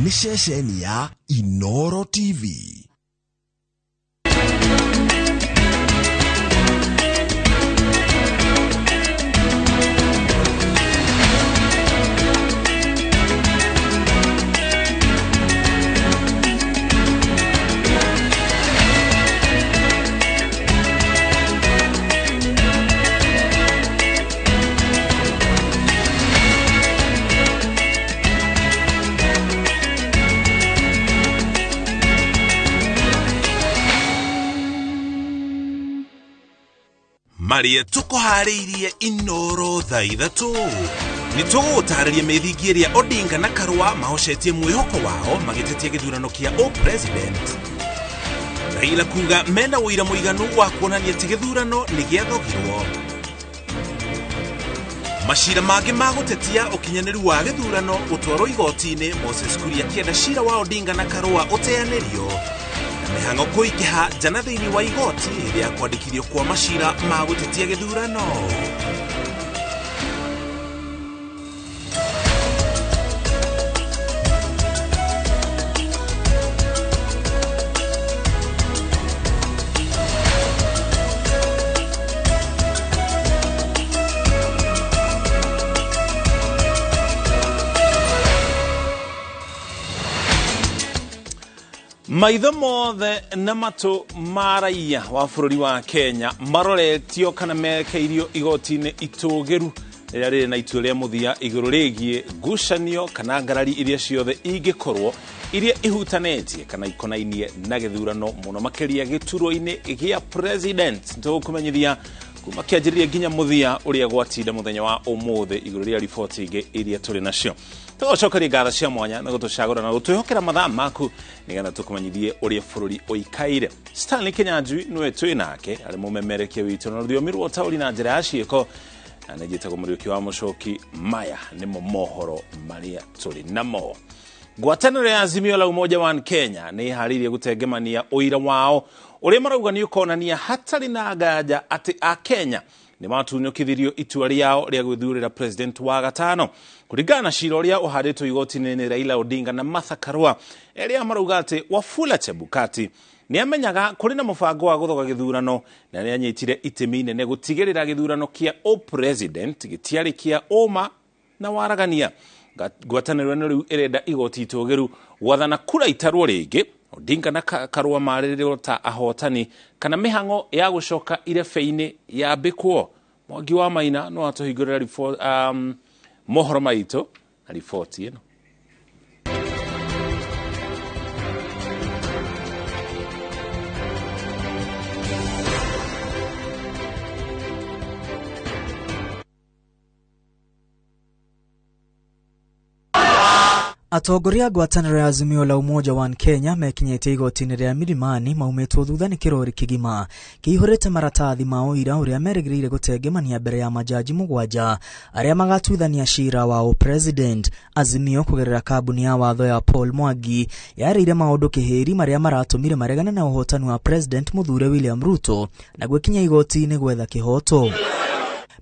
ni ceceni ya Inooro TV. Maria tukuhariirie Inooro thaa ithatū. Nitũgũtarĩria mĩthingi ĩrĩa Odinga na Karua mahocetie mwĩhoko wao magĩtetia gĩthurano kĩa president. Raila kuga mena ũira mũiganu wa kuonania atĩ gĩthurano nĩ gĩathogirwo. Macira mangĩ ma gũtetia ũkinyanĩru wa gĩthurano gũtwarwo igoti-inĩ, Moses Kuria akĩenda cira wa Odinga na Karua ũteanĩrio. Mihango kũingĩha jana thĩinĩ wa igoti rĩa kwandĩkithio kwa macira ma gũtetia gĩthurano. Maitho mothe na matũ ma raia wa bũrũri wa Kenya maroretio kana mekeirio igoti-inĩ itũgĩru rĩrĩa rĩrĩ na itua rĩa mũthia igũrũ rĩgiĩ ngucanio kana ngarari iria ciothe ingĩkorwo iria ihutanĩtie kana ikonainie na gĩthurano mũno makĩria gĩturwa-inĩ gĩa president. Tũkũmenyithia kuma kĩanjĩrĩria nginya mũthia ũrĩa gwatinda mũthenya wa ũmũthĩ igũrũ rĩa riboti ingĩ iria tũrĩ nacio. Tũcokeria ngatho cia mwanya na gũtũcagũra na gũtwĩhokera mathaa maku nĩgetha tũkũmenyithie ũrĩa bũrũri ũikaire. Stanley Kenyanjui nĩwe twĩ nake arĩ mũmemerekia witũ na rũthiomi rwa ũtaũri na njĩra ya ciĩko, na nĩnjĩtagwo Mũriũki wa Mũcoki. Maya nĩmo mohoro marĩa tũrĩ namo. Ngwatanĩro ya Azimio la Umoja wa Kenya nĩ iharĩirie gũtengemania ũira wao ũrĩa marauga nĩ ũkonania hatarĩ na nganja atĩ a Kenya nĩ matunyũkithirio itua rĩao rĩa gwĩthurĩra president wa gatano. Kũringana na cira ũrĩa ũhandĩtwo igoti-inĩ nĩ Raila Odinga na Martha Karua, erĩa marauga atĩ Wafula Chebukati nĩ amenyaga kũrĩ na mũbango wa gũthoga gĩthurano na nĩ anyitire itemi inene gũtigĩrĩra gĩthurano kĩa president gĩtiarĩ kĩa ũma na waragania. Ngwatanĩro ĩno rĩu ĩrenda igoti itũgĩru gwathana kura itarwo rĩngĩ, Odinga na Karua marĩrĩrwo ta ahotani kana mĩhang'o ya gũcoka irebe-inĩ yambĩkwo. Mwangi wa Maina no atũhingũrĩra mohoro maitũ na riboti ĩno. Atongoria ngwatanĩro ya Azimio la Umoja wa Kenya mekinyĩte igoti-inĩ rĩa Milimani maumĩtwo thutha nĩ kĩrori kĩgima kĩihũrĩte maratathi ma ũira ũrĩa merĩgĩrĩire gũtengemania mbere ya majaji mũgwanja arĩa magatuithania cira wa president. Azimio kũgerera kambuni ya watho ya Paul Mwangi yarĩire maũndũ kĩhĩri marĩa maratũmire maregane na ũhotani wa president mũthure William Ruto na gwĩkinya igoti-inĩ gwetha kĩhoto.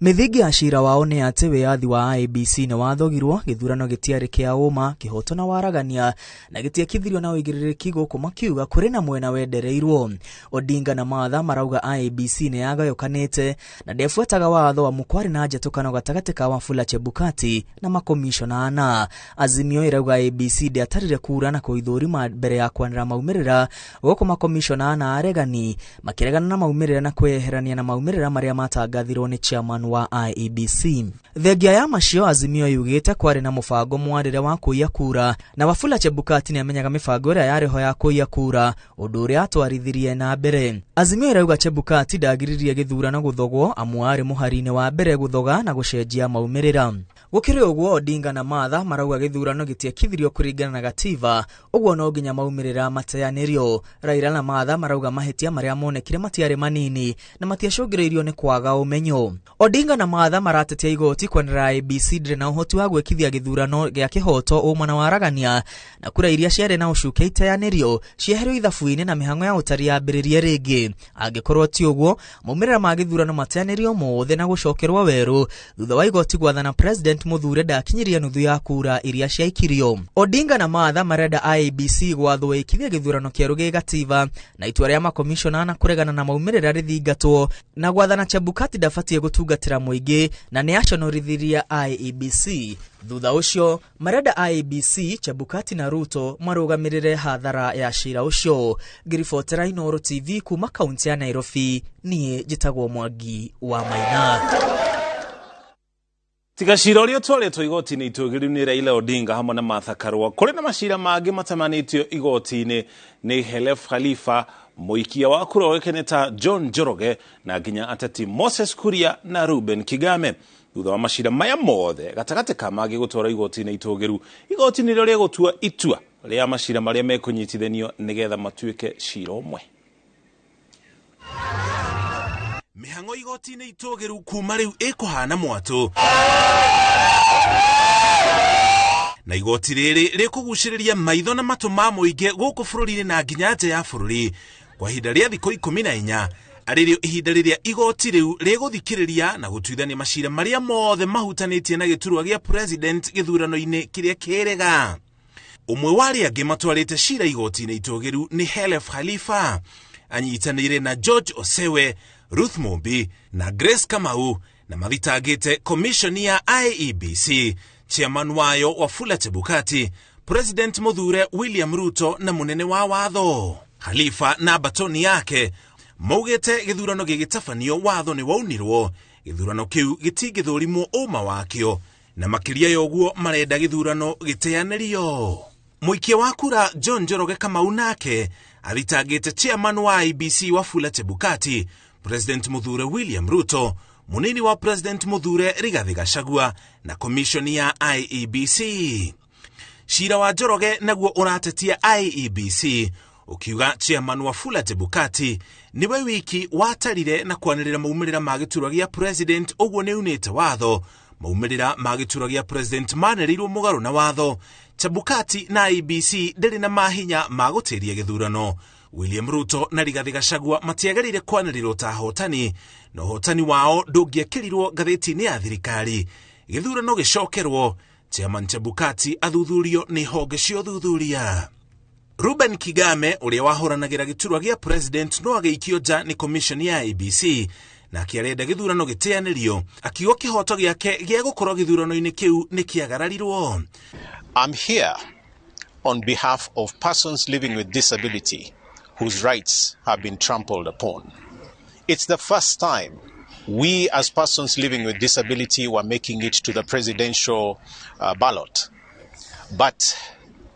Mithingi ya cira wao nĩ atĩ wĩyathi wa IEBC nĩ wathogirwo, gĩthurano gĩtiarĩ kĩa ũma, kĩhoto na waragania na gĩtiekithirio na ũigĩrĩrĩki gũkũ makiuga kũrĩ na mwena wendereirwo. Odinga na Martha marauga IEBC nĩ yagayũkanĩte na ndebuataga watho wa mũkwarĩ na njatũkano gatagatĩ ka Wafula Chebukati na makomishona ana. Azimio ĩrauga IEBC ndĩatarire kura na kũithũrima mbere ya kwanĩra maumĩrĩra gũkũ makomishona ana aregani makĩregana na maumĩrĩra na kwĩyeherania na maumĩrĩra marĩa matangathirwo nĩ chairman wa IEBC. Thengia ya macio, Azimio yugĩte kwarĩ na mũbango mwarĩre wa kũiya kura na Wafula Chebukati nĩ amenyaga mĩbango ĩrĩa yarĩho ya kũiya kura, ũndũ ũrĩa atwarithirie na mbere. Azimio ĩrauga Chebukati ndagiririe gĩthurano gũthogwo amu arĩ mũhari-inĩ wa mbere gũthoga na gũcenjia maumĩrĩra. Gũkĩrĩ ũguo, Odinga na Martha marauga gĩthurano gĩtiekithirio kũringana na gatiba, ũguo no nginya maumĩrĩra mateanĩrio. Raila na Martha marauga mahĩtia marĩa monekire matiarĩ manini na matiacũngĩrĩirio nĩ kwaga ũmenyo. Odinga na Matha maratetia igoti kwanĩra IEBC ndĩrĩ na ũhoti wa gwĩkithia gĩthurano gĩa kĩhoto ũmana wa aragania na kura iria ciarĩ na ũcuke iteanĩrio cieherio ithabu-inĩ na mĩhang'o ya ũtari yambĩrĩrie rĩngĩ. Angĩkorwo ti ũguo, maumĩrĩra ma gĩthurano mateanĩrio mothe na gũcokerwa werũ thutha wa igoti gwathana President Mũthure ndakinyiria nuthu ya kura iria ciaikirio. Odinga na Matha marenda IEBC gwathwo ĩkithie gĩthurano kĩerũ gĩgatiba na itua rĩa makomishona na kũregana na maumĩrĩra rĩthingatwo na gwathana Chebukati ndabatie gũtungatĩra mũingĩ na nĩ aconorithiria IEBC. Thutha ũcio marenda IEBC, Chebukati na Ruto marũgamĩrĩre hathara ya cira ũcio. Ngĩribotera Inooro TV kuma kaunti ya Nairobi, niĩ njĩtagwo Mwangi wa Maina. Tiga cira ũrĩa ũtwarĩtwo igoti-inĩ itũgĩru nĩ Raila Odinga hamwe na Martha Karua. Kũrĩ na macira mangĩ matamanĩtio igoti-inĩ nĩ Helef Khalifa, mũikia wa kura ũĩkaine ta John Njoroge na nginya ateti Moses Kuria na Reuben Kigame. Thutha wa macira maya mothe gatagatĩ ka mangĩ gũtwara igoti-inĩ itũgĩru, igoti-inĩ rĩrĩa gũtua itua rĩa macira marĩa mekũnyitithanio nĩgetha matuĩke cira ũmwe. Mĩhang'o igoti-inĩ itũgĩru kuma rĩu ĩkũhana mwatũ, na igoti rĩrĩ rĩkũgucĩrĩria maitho na matũ ma mũingĩ gũkũ bũrũri-inĩ na nginya nja ya bũrũri kwa ihinda rĩa thikũ 14, arĩrĩo ihinda rĩrĩa igoti rĩu rĩgũthikĩrĩria na gũtuithania macira marĩa mothe mahutanĩtie na gĩturwa gĩa president gĩthurano-inĩ kĩrĩa kĩrega. Ũmwe wa arĩa angĩ matwarĩte cira igoti-inĩ itũgĩru nĩ Helef Khalifa, anyitanĩire na George Osewe, Ruth Mombi na Grace Kamau, na mathitangĩte komishoni ya IEBC, chairman wayo Wafula Chebukati, President Mũthure William Ruto na mũnene wa watho. Khalifa na batoni yake maugĩte gĩthurano gĩgĩtabanio watho nĩ waunirwo, gĩthurano kĩu gĩtingĩthũrimwo ũma wakĩo, na makĩria ya ũguo marenda gĩthurano gĩteanĩrio. Mũikia wa kura John Njoroge Kamau nake athitangĩte chairman wa IEBC Wafula Chebukati, President Mũthure William Ruto, munini wa President Mũthure Rigathi Gachagua na komishoni ya IEBC. Cira wa Njoroge naguo ũratetia IEBC, ukiuga chairman Wafula Chebukati niwe wiki watarire na kwanĩrĩra maumĩrĩra ma gĩturwa gĩa president ũguo nĩ unĩte watho. Maumĩrĩra ma gĩturwa gĩa president manĩrĩirwo mũgarũ na watho. Chebukati na IEBC ndĩrĩ na mahinya ma gũtĩria gĩthurano. William Ruto na Rigathi Gachagua matiagarire kwanĩrĩrwo ta hotani, na hotani wao ndũngĩekĩrirwo ngathĩti-inĩ ya thirikari. Gĩthurano gĩcokerwo, chairman Chebukati athuthurio nĩ honge cia ũthuthuria. Reuben Kigame ũrĩa wahũranagĩra gĩturwa gĩa president no agĩikio nja nĩ komishoni ya IEBC na akĩarenda gĩthurano gĩteanĩrio, akiuga kĩhoto gĩake gĩa gũkorwo gĩthurano-inĩ kĩu nĩ kĩagararirwo. I'm here on behalf of persons living with disability whose rights have been trampled upon. It's the first time we as persons living with disability were making it to the presidential ballot. But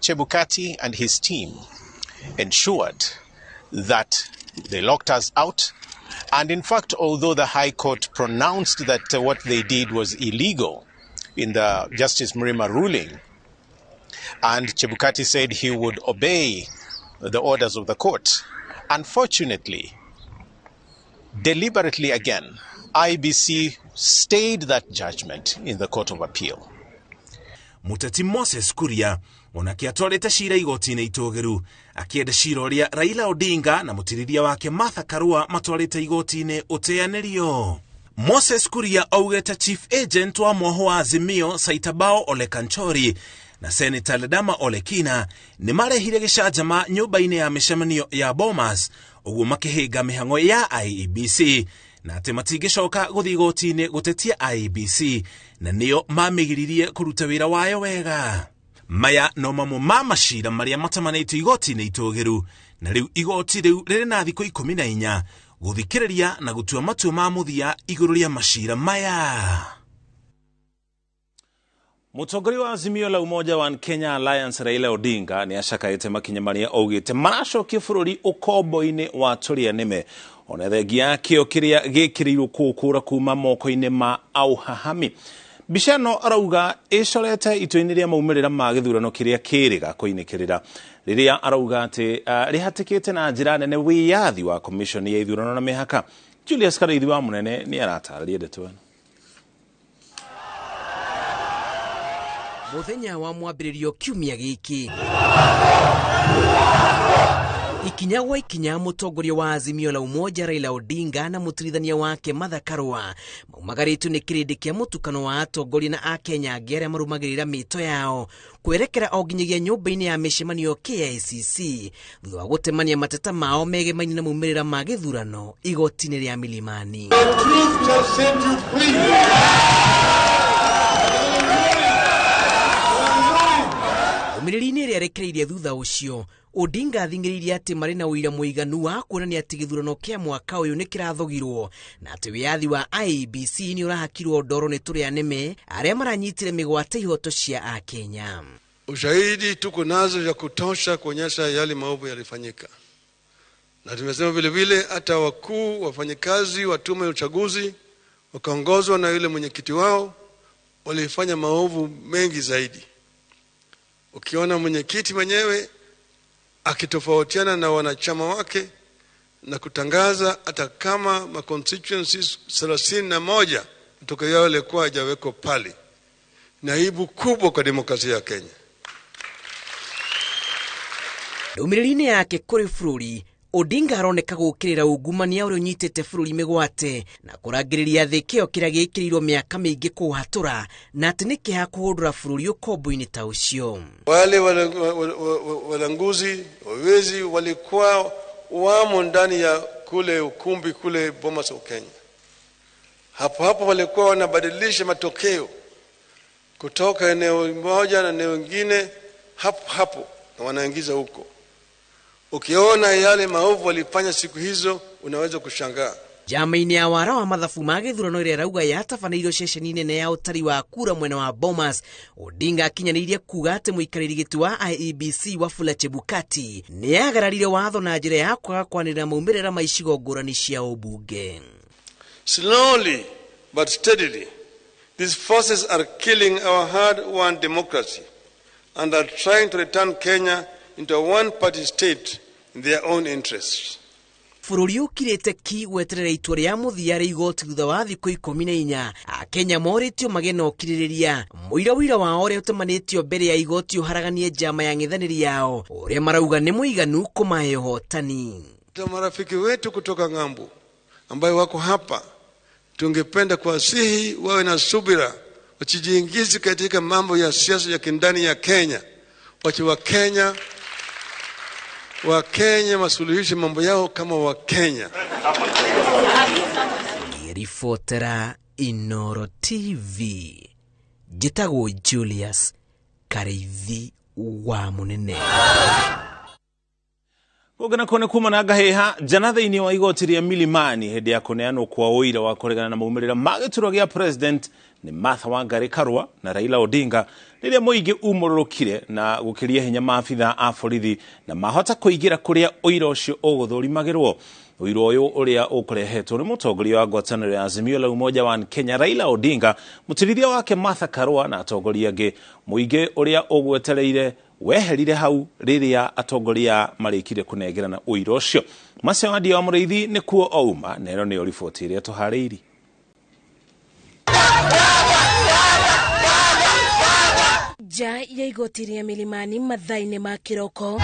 Chebukati and his team ensured that they locked us out. And in fact, although the High Court pronounced that what they did was illegal in the Justice Mrima ruling, and Chebukati said he would obey the orders of the court, unfortunately, deliberately again, IEBC stayed that judgment in the Court of Appeal. Muteti Moses Kuria onake atwarĩte cira igoti-inĩ itũgĩru, akĩenda cira ũrĩa Raila Odinga na mũtirithia wake Martha Karua matwarĩte igoti-inĩ ũteanĩrio. Moses Kuria augĩte chief agent wa moho wa Azimio Saitabao Ole Kanchori na Senator Ledama Ole Kina nĩ marehire gĩcanjama nyũmba-inĩ ya mĩcemanio ya Bomas, ũguo makĩhĩnga mĩhang'o ya IEBC na atĩ matingĩcoka gũthiĩ igoti-inĩ gũtetia IEBC na nĩo mamĩgiririe kũruta wĩra wayo wega. Maya no mamwe ma macira marĩa matamanĩtio igoti-inĩ itũgĩru, na rĩu igoti rĩu rĩrĩ na thikũ 14 gũthikĩrĩria na gũtua matua ma mũthia igũrũ rĩa macira maya. Mũtongoria wa Azimio la Umoja wa Kenya Alliance Raila Odinga nĩ acakaĩte makinya marĩa augĩte maracokia bũrũri ũkombo-inĩ wa tũrĩa nĩme, ona thengia kĩo kĩrĩa gĩkĩrĩirwo kũkũra kuma moko-inĩ ma auhahami. Mbica ĩno arauga ĩcorete itua-inĩ rĩa maumĩrĩra ma gĩthurano kĩrĩa kĩrĩga kũinĩkĩrĩra, rĩrĩa arauga atĩ rĩhatĩkĩte na njĩra nene wĩyathi wa komishoni ya ithurano na mĩhaka. Julius Karaithi wa Mũnene nĩ aratarĩria ndeto ĩno. muthenya wa mwambĩrĩrio kiumia gĩkĩ. Ikinya gwa ikinya mũtongoria wa Azimio la Umoja Raila Odinga na mũtirithania wake Martha Karua maumagarĩtwo nĩ kĩrĩndĩ kĩa mũtukano wa atongoria na Akenya angĩ arĩa marũmagĩrĩra mĩto yao kwerekera o nginyagia nyũmba-inĩ ya mĩcemanio KICC thutha wa gũtemania mateta mao megemaini na maumĩrĩra ma gĩthurano igoti-inĩ rĩa Milimani. Ũmĩrĩri-inĩ ĩrĩa arekereirie thutha ũcio, Odinga athingĩrĩirie atĩ marĩ na ũira mũiganu wa kuonania atĩ gĩthurano kĩa mwaka ũyũ nĩ kĩrathogirwo na atĩ wĩyathi wa IEBC nĩ ũrahakirwo ndoro nĩ tũrĩa nĩme arĩa maranyitire mĩgwate ihoto cia Akenya. Ushahidi tuko nazo ya kutosha kuonyesha yale maovu yalifanyika. Na tumesema vile vile hata wakuu wafanyikazi wa tume ya uchaguzi wakaongozwa na yule mwenyekiti wao walifanya maovu mengi zaidi. Ukiona mwenyekiti mwenyewe akitofautiana na wanachama wake na kutangaza hata kama ma constituencies 31 kutoka yao yalikuwa hajawekwa pale, na aibu kubwa kwa demokrasia ya Kenya. Ũmĩrĩri-inĩ yake kũrĩ bũrũri, Odinga aroneka gũkĩrĩra ungumania ũrĩa ũnyitĩte bũrũri mĩgwate na kũrangĩrĩria thĩ kĩo kĩrĩa gĩkĩrĩirwo mĩaka mĩingĩ kũhatũra na atĩ nĩ kĩha kũhũndũra bũrũri ũkombo-inĩ ta ũcio. Wale walanguzi wawezi walikuwa wamo ndani ya kule ukumbi kule Bomas of Kenya. Hapo walikuwa wanabadilisha matokeo kutoka eneo moja na eneo lingine hapo na wanaingiza huko. Ukiona yale maovu walifanya siku hizo unaweza kushangaa. Jama-inĩ ya wara wa mathabu ma gĩthurano ĩrĩa rauga yatabanĩirio ceceni nene ya ũtari wa kura mwena wa Bomas, Odinga akinyanĩirie kuga atĩ mũikarĩri gĩtĩ wa IEBC Wafula Chebukati nĩ agararire watho na njĩra ya kwaga kwanĩrĩra maumĩrĩra ma icigo ngũrani cia ũmbunge. Slowly but steadily, these forces are killing our hard-won democracy and are trying to return Kenya into a one-party state in their own interests. Bũrũri ũkirĩte ki weterera itua rĩa mũthia rĩa igoti thutha wa thikũ 14. Akenya morĩtio magĩe na ũkirĩrĩria mũira wao ũrĩa ũtemanĩtio mbere ya igoti ũharaganie njama ya ng'ethanĩri yao ũrĩa marauga nĩ mũiganu kũmahe ũhotani. Marafiki wetu kutoka ng'ambo ambayo wako hapa, tungependa kuwasihi wawe na subira, wasijiingize katika mambo ya siasa ya kindani ya Kenya. Wache Wakenya masuluhishe mambo yao kama Wakenya. Ribotera Inooro TV, njĩtagwo Julius Kareithi wa Mũnene. Kũgana kone kuma na ngaheha jana thĩinĩ wa igoti rĩa Milimani hĩndĩ ya kũneanwo kwa ũira wa kũregana na maumĩrĩra ma gĩturwa gĩa president nĩ Martha Wangari Karua na Raila Odinga rĩrĩa mũingĩ umũrũrũkire na gũkĩria hinya maabitha a borithi na mahota kũingĩra kũrĩa ũira ũcio ũgũthũrimagĩrwo. Ũira ũyũ ũrĩa ũkũrehetwo nĩ mũtongoria wa ngwatanĩro ya Azimio la Umoja wa Kenya Raila Odinga, mũtirithia wake Martha Karua na atongoria angĩ. Mũingĩ ũrĩa ũgwetereire weherire hau rĩrĩa atongoria marĩkire kũnengerana ũira ũcio. Macewadi wa Mũrĩithi nĩ kuo ouma, na ĩno nĩyo riboti ĩrĩa tũharĩirie. Ja ya igoti rĩa Milimani mathaa-inĩ ma kĩroko,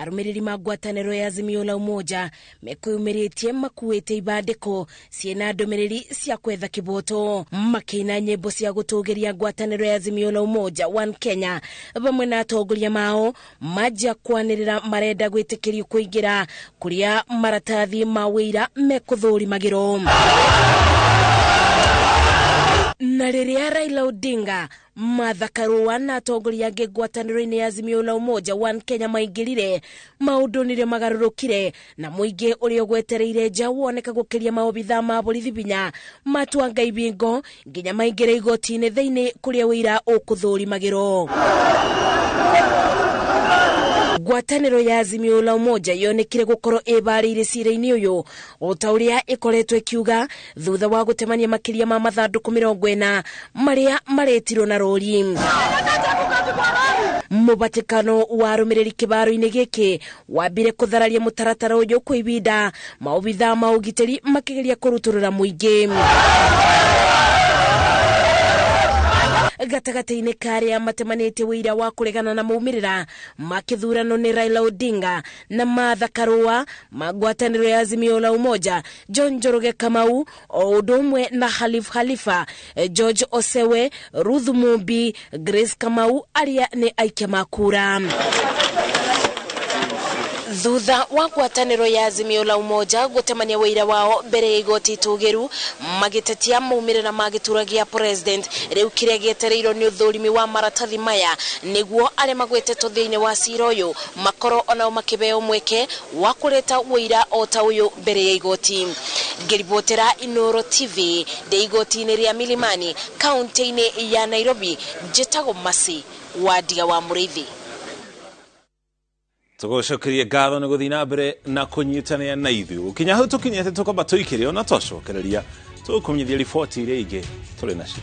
arũmĩrĩri ma ngwatanĩro ya Azimio la Umoja mekwĩyumĩrĩtie makuĩte ibandĩko ciĩna ndũmĩrĩri cia kwetha kĩboto, makĩina nyĩmbo cia gũtũgĩria ngwatanĩro ya Azimio la Umoja One Kenya bamwe na atongoria mao maja kwanĩrĩra marenda gwĩtĩkĩrio kũingĩra kũrĩa maratathi ma wĩira mekũthũrimagĩrwo. Na rĩrĩa Raila Odinga, Martha Karua na atongoria angĩ ngwatanĩro-inĩ ya Azimio la Umoja One Kenya maingĩrire, maũndũ nĩrĩo magarũrũkire na mũingĩ ũrĩa ũgwetereire nja woneka gũkĩria maobitha ma borithi binya matuanga ibingo nginya maingĩre igoti-inĩ thĩinĩ kũrĩa wĩira ũkũthũrimagĩrwo. Ngwatanĩro ya Azimio la Umoja yonekire gũkorwo ĩbarĩire cira-inĩ ũyũ o ta ũrĩa ĩkoretwo ĩkiuga thutha wa gũtemania makĩria ma mathandũkũ 40 marĩa maretirwo na rori. Mũbatĩkano wa arũmĩrĩri kĩbaro-inĩ gĩkĩ wambire kũthararia mũtaratara ũyũ kwa ibinda, maobitha ma ũgitĩri makĩgeria kũrutũrũra mũingĩ. gatagati-inĩ karĩa matemanĩte wĩira wa kũregana na maumĩrĩra ma kĩthurano nĩ Raila Odinga na Martha Karua ma ngwatanĩro ya Azimio la Umoja, John Njoroge Kamau o ũndũ ũmwe na Khalifa, George Osewe, Ruth Mumbi, Grace Kamau arĩa nĩ aikia makura. Thutha wa ngwatanĩro ya Azimio la Umoja gũtemania wĩira wao mbere ya igoti itũgĩru magĩtetia maumĩrĩra ma gĩturwa gĩa president, rĩu kĩrĩa gĩetereirwo nĩ ũthũrimi wa maratathi maya nĩguo arĩa magwetetwo thĩinĩ wa cira ũyũ makorwo onao makĩbeo mweke wa kũreta wĩira o ta ũyũ mbere ya igoti. Ngĩribotera Inooro TV ndĩ igoti-inĩ rĩa Milimani kaunti-inĩ ya Nairobi, njĩtagwo Masi Wandiga wa Mũrĩithi. Tugocokerie ngatho nĩ gũthiĩ na mbere na kũnyitanĩra na ithuĩ kinya hau tũkinyĩte tũkamba tũikĩre ona tũcokereria tũkũmenyithia riboti iria ingĩ tũrĩ nacio.